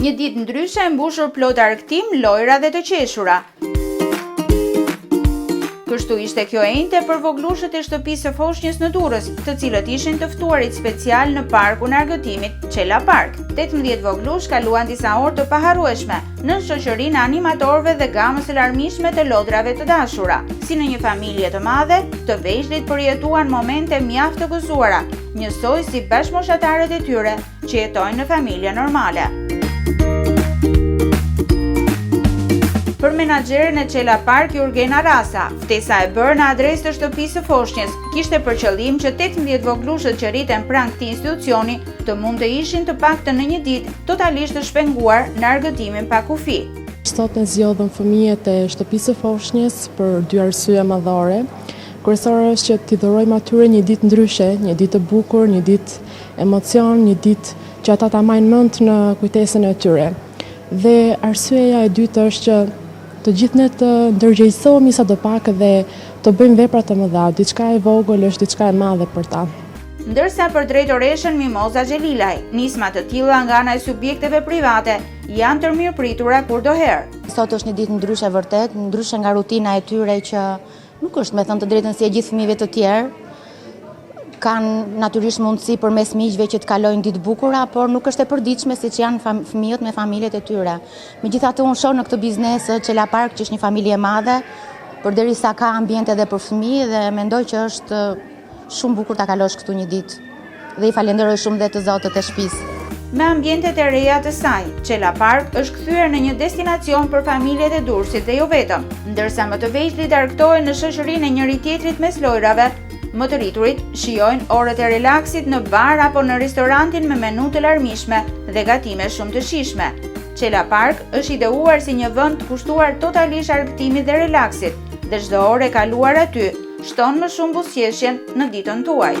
Një ditë ndryshe e mbushur plot argëtim, lojra dhe të qeshura. Kështu ishte kjo enjte për voglushët e shtëpisë së Foshnjës në Durrës, të cilët ishin të ftuarit special në parkun e argëtimit Çela Park. 18 voglush kaluan disa orë të paharrueshme në shoqërinë e animatorëve dhe gamës së larmishme të lodrave të dashura. Si në një familje të madhe, të vegjëlit përjetuan momente mjaft të gëzuara, njësoj si bashkëmoshatarët e tyre që jetojnë në familje normale. Për menaxherin e Çela Park Jurgena Rasa, ftesa e bërë në adresë të shtëpisë së Foshnjës kishte për qëllim që 18 voglushët që rriten pranë këtij institucioni të mund të ishin të paktën në një ditë totalisht të shpenguar në argëtimin pa kufi. Sot ne zgjodhëm fëmijët e shtëpisë së Foshnjës për dy arsye madhore. Kryesore është që t'i dhurojmë atyre një ditë ndryshe, një ditë të bukur, një ditë emocion, një ditë që ata ta majnë mend në kujtesën e tyre. Dhe arsyeja e dytë është që të gjithë ne të ndërgjegjësohemi sadopak dhe të bëjmë vepra të mëdha, diçka e vogël është diçka e madhe për ta. Ndërsa për drejtoreshën Mimoza Xhelilaj, nisma të tilla nga ana e subjekteve private janë të mirëpritura kurdoherë. Sot është një ditë ndryshe vërtet, ndryshe nga rutina e tyre që nuk është me thënë të drejtën si e gjithë fëmijëve të tjerë. Kanë natyrisht mundësi përmes miqve që të kalojnë ditë bukura, por nuk është e përditshme siç janë fëmijët me familjet e tyre. Megjithatë unë shoh në këtë biznes Çela Park që është një familje e madhe, përderisa ka ambiente edhe për fëmijë dhe mendoj që është shumë bukur ta kalosh këtu një ditë. Dhe i falenderoj shumë dhe të zotët e shtëpisë. Me ambientet e reja të saj, Çela Park është kthyer në një destinacion për familjet e Durrësit dhe jo vetëm, ndërsa më të vegjëlit argëtohen në shoqërinë e njëri tjetrit mes lojrave. Më të rriturit shijojnë orët e relaksit në bar apo në restorantin me menu të larmishme dhe gatime shumë të shijshme. Çela Park është ideuar si një vend të kushtuar totalisht argëtimit dhe relaksit, dhe çdo orë e kaluar aty shton më shumë buzëqeshjen në ditën tuaj.